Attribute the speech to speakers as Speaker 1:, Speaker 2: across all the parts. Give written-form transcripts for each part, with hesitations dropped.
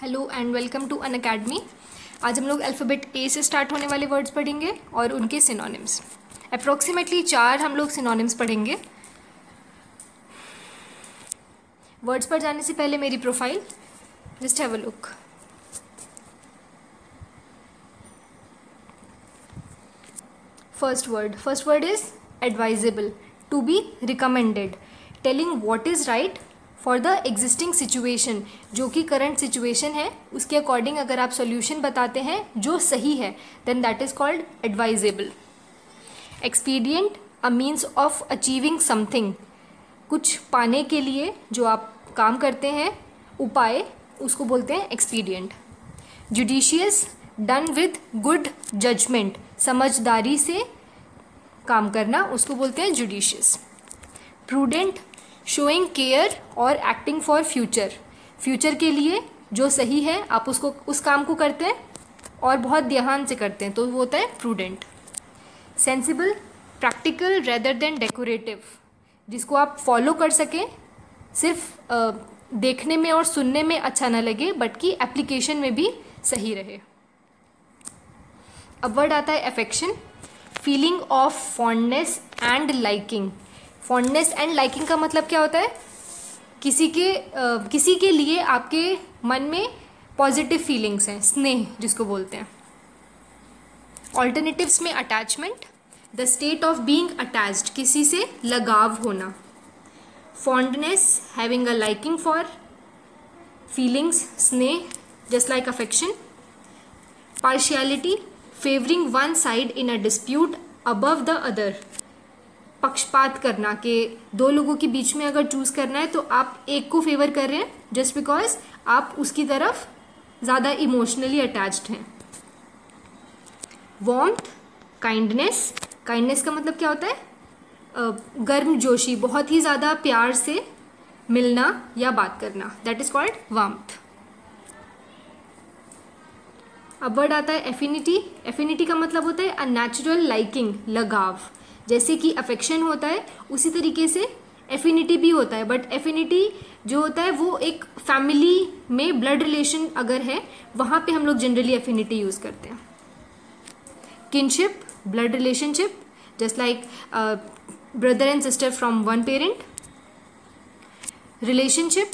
Speaker 1: Hello and welcome to Unacademy. आज हम लोग अल्फ़ाबेट ए से स्टार्ट होने वाले वर्ड्स पढ़ेंगे और उनके सिनोनिम्स। अप्रॉक्सीमेटली 4 हम लोग सिनोनिम्स पढ़ेंगे। वर्ड्स पर जाने से पहले मेरी profile just have a look. First word is advisable, to be recommended, telling what is right for the existing situation. जो कि करंट सिचुएशन है उसके अकॉर्डिंग अगर आप सोल्यूशन बताते हैं जो सही है then that is called advisable. Expedient, a means of achieving something, कुछ पाने के लिए जो आप काम करते हैं उपाय, उसको बोलते हैं expedient. Judicious, done with good judgement, समझदारी से काम करना, उसको बोलते हैं जुडिशियस। प्रूडेंट, शोइंग केयर और एक्टिंग फॉर फ्यूचर, फ्यूचर के लिए जो सही है आप उसको उस काम को करते हैं और बहुत ध्यान से करते हैं तो वो होता है prudent. Sensible, practical rather than decorative, जिसको आप फॉलो कर सकें, सिर्फ देखने में और सुनने में अच्छा ना लगे बट कि एप्लीकेशन में भी सही रहे। अब वर्ड आता है affection, feeling of fondness and liking. Fondness and liking का मतलब क्या होता है? किसी के लिए आपके मन में पॉजिटिव फीलिंग्स हैं, स्नेह जिसको बोलते हैं। ऑल्टरनेटिव्स में attachment, the state of being attached, किसी से लगाव होना। Fondness, having a liking for, feelings स्नेह just like affection. Partiality, favouring one side in a dispute above the other, पक्षपात करना कि दो लोगों के बीच में अगर चूज करना है तो आप एक को फेवर कर रहे हैं जस्ट बिकॉज आप उसकी तरफ ज़्यादा इमोशनली अटैच्ड हैं। वार्मथ, काइंडनेस, काइंडनेस का मतलब क्या होता है? गर्म जोशी, बहुत ही ज़्यादा प्यार से मिलना या बात करना, दैट इज कॉल्ड वार्मथ। अब वर्ड आता है एफिनिटी। एफिनिटी का मतलब होता है अ नेचुरल लाइकिंग, लगाव। जैसे कि अफेक्शन होता है उसी तरीके से एफिनिटी भी होता है, बट एफिनिटी जो होता है वो एक फैमिली में ब्लड रिलेशन अगर है वहाँ पे हम लोग जनरली एफिनिटी यूज़ करते हैं। Kinship, blood relationship, just like brother and sister from one parent. Relationship,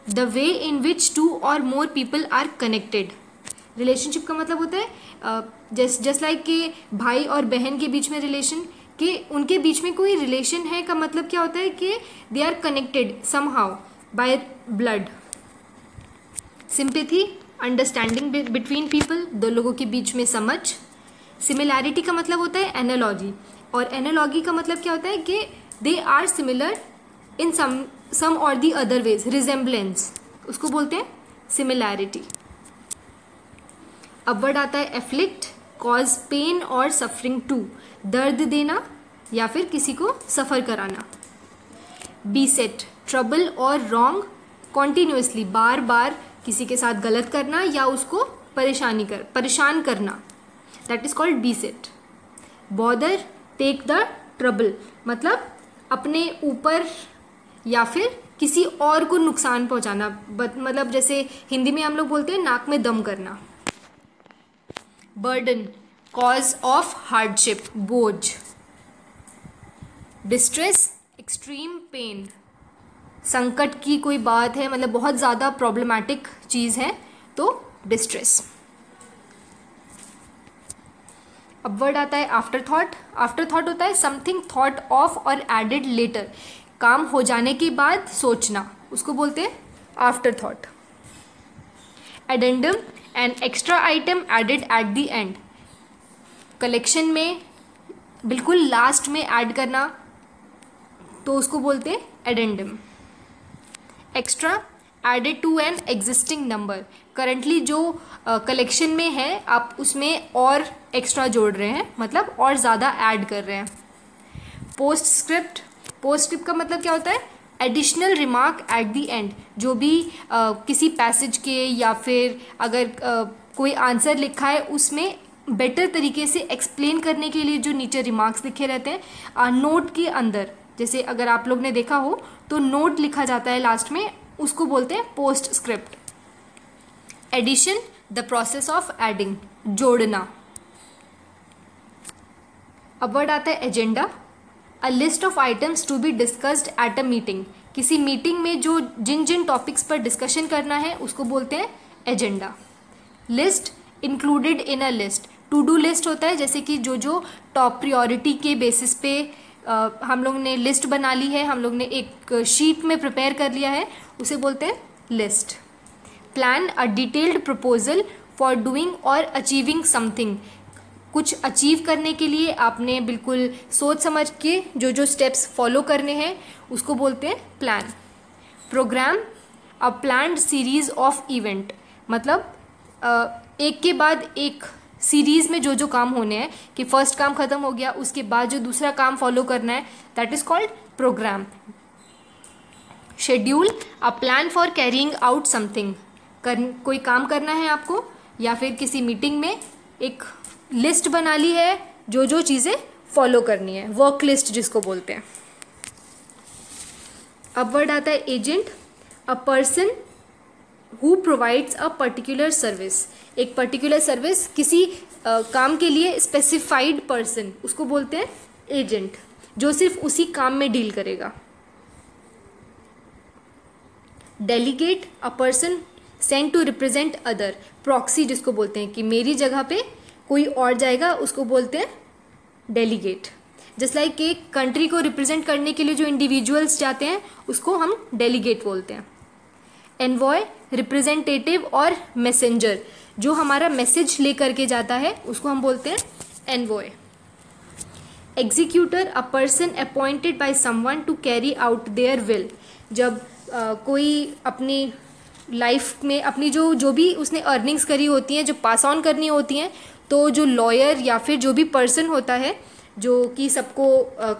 Speaker 1: the way in which two or more people are connected. Relationship का मतलब होता है जस्ट लाइक कि भाई और बहन के बीच में रिलेशन, कि उनके बीच में कोई रिलेशन है का मतलब क्या होता है कि they are connected somehow by blood. Sympathy, understanding between people, दो लोगों के बीच में समझ। सिमिलैरिटी का मतलब होता है एनालॉजी, और एनालॉजी का मतलब क्या होता है कि दे आर सिमिलर इन सम और दी अदर वेज, रिजेम्बलेंस, उसको बोलते हैं सिमिलैरिटी। अब वर्ड आता है एफ्लिक्ट, कॉज पेन और सफरिंग टू, दर्द देना या फिर किसी को सफ़र कराना। बीसेट, ट्रबल और रॉन्ग कॉन्टिन्यूसली, बार बार किसी के साथ गलत करना या उसको परेशान करना, that is called beset. Bother, take the trouble, मतलब अपने ऊपर या फिर किसी और को नुकसान पहुंचाना, मतलब जैसे हिंदी में हम लोग बोलते हैं नाक में दम करना। बर्डन, कॉज ऑफ हार्डशिप, बोझ। डिस्ट्रेस, एक्सट्रीम पेन, संकट की कोई बात है, मतलब बहुत ज़्यादा प्रॉब्लमैटिक चीज़ है तो डिस्ट्रेस। अब वर्ड आता है आफ्टर थॉट। आफ्टर थॉट होता है समथिंग थॉट ऑफ और एडेड लेटर, काम हो जाने के बाद सोचना, उसको बोलते हैं after thought. Addendum, an extra item added at the end, collection में बिल्कुल लास्ट में ऐड करना तो उसको बोलते हैं addendum. Extra, added to an existing number, currently जो कलेक्शन में है आप उसमें और एक्स्ट्रा जोड़ रहे हैं, मतलब और ज़्यादा ऐड कर रहे हैं। पोस्ट स्क्रिप्ट, पोस्ट स्क्रिप्ट का मतलब क्या होता है? Additional remark at the and, जो भी किसी पैसेज के या फिर अगर कोई आंसर लिखा है उसमें बेटर तरीके से एक्सप्लेन करने के लिए जो नीचे रिमार्क्स लिखे रहते हैं नोट के अंदर, जैसे अगर आप लोग ने देखा हो तो नोट लिखा जाता है लास्ट में, उसको बोलते हैं postscript. Addition, the process of adding, जोड़ना. अब वर्ड आता है agenda. A list of items to be discussed at a meeting. किसी मीटिंग में जो जिन जिन टॉपिक्स पर डिस्कशन करना है उसको बोलते हैं agenda. List, included in a list. To do list होता है, जैसे कि जो जो टॉप प्रायोरिटी के बेसिस पे हम लोग ने लिस्ट बना ली है, हम लोग ने एक शीट में प्रिपेयर कर लिया है, उसे बोलते हैं list. Plan, a detailed proposal for doing और अचीविंग समथिंग. कुछ अचीव करने के लिए आपने बिल्कुल सोच समझ के जो जो स्टेप्स फॉलो करने हैं उसको बोलते हैं plan. Programme, a planned series of event. मतलब एक के बाद एक सीरीज में जो जो काम होने हैं, कि फर्स्ट काम खत्म हो गया उसके बाद जो दूसरा काम फॉलो करना है, that is called programme. Schedule, a plan for carrying out something. कोई काम करना है आपको, या फिर किसी मीटिंग में एक लिस्ट बना ली है जो जो चीज़ें फॉलो करनी है, वर्क लिस्ट जिसको बोलते हैं. अब वर्ड आता है agent. A person who provides a particular service. एक पर्टिकुलर सर्विस, किसी काम के लिए स्पेसिफाइड पर्सन, उसको बोलते हैं एजेंट, जो सिर्फ उसी काम में डील करेगा. Delegate, a person sent to represent other. Proxy जिसको बोलते हैं, कि मेरी जगह पे कोई और जाएगा, उसको बोलते हैं डेलीगेट. जस्ट लाइक एक कंट्री को रिप्रेजेंट करने के लिए जो इंडिविजुअल्स जाते हैं उसको हम डेलीगेट बोलते हैं. एनवॉय, रिप्रेजेंटेटिव और मैसेंजर. जो हमारा मैसेज लेकर के जाता है उसको हम बोलते हैं envoy. Executor, a person appointed by someone to carry out their will. जब कोई अपनी लाइफ में अपनी जो भी उसने अर्निंग्स करी होती हैं, जो पास ऑन करनी होती हैं, तो जो लॉयर या फिर जो भी पर्सन होता है जो कि सबको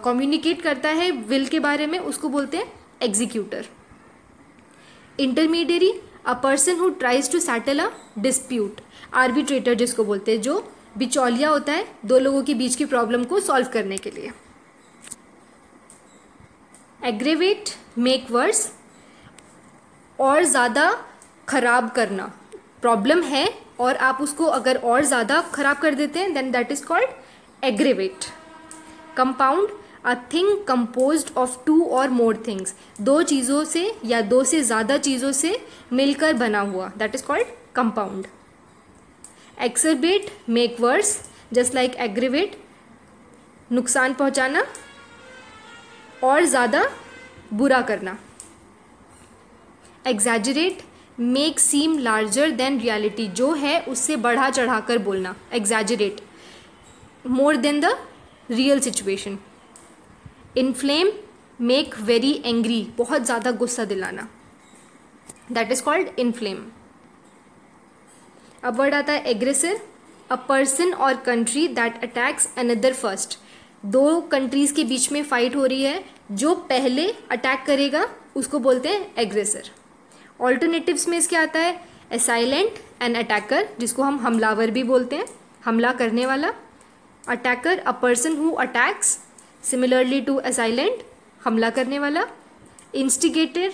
Speaker 1: कम्युनिकेट करता है विल के बारे में, उसको बोलते हैं executor. Intermediary, a person who tries to settle a dispute. Arbitrator जिसको बोलते हैं, जो बिचौलिया होता है दो लोगों के बीच की प्रॉब्लम को सॉल्व करने के लिए. एग्रेवेट, मेक वर्स, और ज़्यादा खराब करना. प्रॉब्लम है और आप उसको अगर और ज़्यादा खराब कर देते हैं, then that is called aggravate. Compound, a thing composed of two or more things. दो चीज़ों से या दो से ज़्यादा चीज़ों से मिलकर बना हुआ, that is called compound. Exacerbate, make worse, just like aggravate, नुकसान पहुंचाना और ज़्यादा बुरा करना. Exaggerate, make seem larger than reality. जो है उससे बढ़ा चढ़ा कर बोलना, exaggerate, more than the real situation. Inflame, make very angry, बहुत ज़्यादा गुस्सा दिलाना, दैट इज कॉल्ड इन्फ्लेम. अब वर्ड आता है aggressor. A person or country that attacks another first. दो कंट्रीज के बीच में फाइट हो रही है, जो पहले अटैक करेगा उसको बोलते हैं एग्रेसर. ऑल्टरनेटिव्स में इसके आता है असाइलेंट एंड अटैकर, जिसको हम हमलावर भी बोलते हैं, हमला करने वाला. Attacker, a person who attacks, similarly to assailant, हमला करने वाला. Instigator,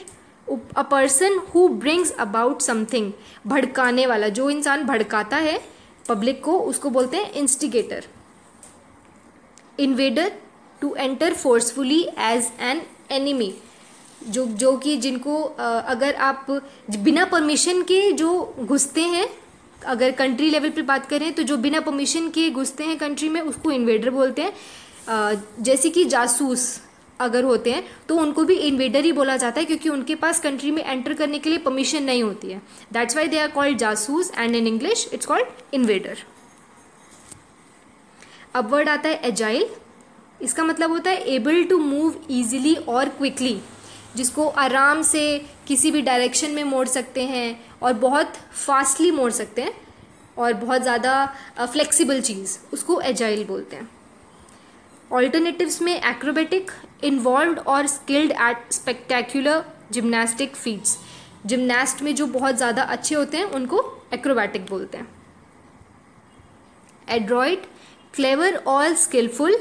Speaker 1: a person who brings about something, भड़काने वाला, जो इंसान भड़काता है पब्लिक को, उसको बोलते हैं instigator. Invader, to enter forcefully as an enemy. जो कि जिनको अगर आप बिना परमिशन के जो घुसते हैं, अगर कंट्री लेवल पे बात करें तो जो बिना परमिशन के घुसते हैं कंट्री में, उसको इन्वेडर बोलते हैं. जैसे कि जासूस अगर होते हैं तो उनको भी इन्वेडर ही बोला जाता है, क्योंकि उनके पास कंट्री में एंटर करने के लिए परमिशन नहीं होती है. That's why they are called जासूस and in English it's called invader. अब वर्ड आता है एजाइल. इसका मतलब होता है एबल टू मूव ईजिली और क्विकली, जिसको आराम से किसी भी डायरेक्शन में मोड़ सकते हैं और बहुत फास्टली मोड़ सकते हैं, और बहुत ज़्यादा फ्लेक्सिबल चीज़, उसको एजाइल बोलते हैं. ऑल्टरनेटिव्स में एक्रोबेटिक, इन्वॉल्व्ड और skilled at spectacular gymnastic feats. Gymnast में जो बहुत ज़्यादा अच्छे होते हैं उनको एक्रोबैटिक बोलते हैं. एड्रॉइड, क्लेवर और स्किलफुल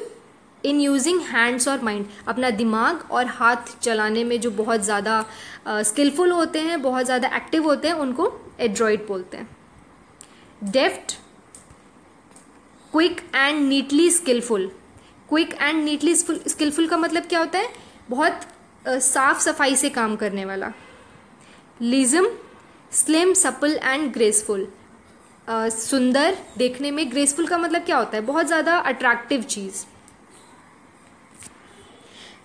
Speaker 1: इन यूजिंग हैंड्स और माइंड. अपना दिमाग और हाथ चलाने में जो बहुत ज़्यादा स्किलफुल होते हैं, बहुत ज़्यादा एक्टिव होते हैं, उनको एड्रॉइड बोलते हैं। Deft, quick and neatly skillful. Quick and neatly skillful का मतलब क्या होता है? बहुत साफ सफाई से काम करने वाला। लिज्म, स्लिम, सपल एंड ग्रेसफुल। सुंदर, देखने में। ग्रेसफुल का मतलब क्या होता है? बहुत ज़्यादा अट्रैक्टिव चीज़।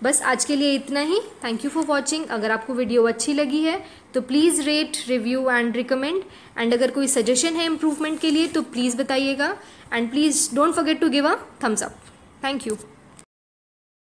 Speaker 1: बस आज के लिए इतना ही। Thank you for watching. अगर आपको वीडियो अच्छी लगी है तो please rate, review and recommend. And अगर कोई सजेशन है इम्प्रूवमेंट के लिए तो प्लीज़ बताइएगा। And please don't forget to give a thumbs up. Thank you.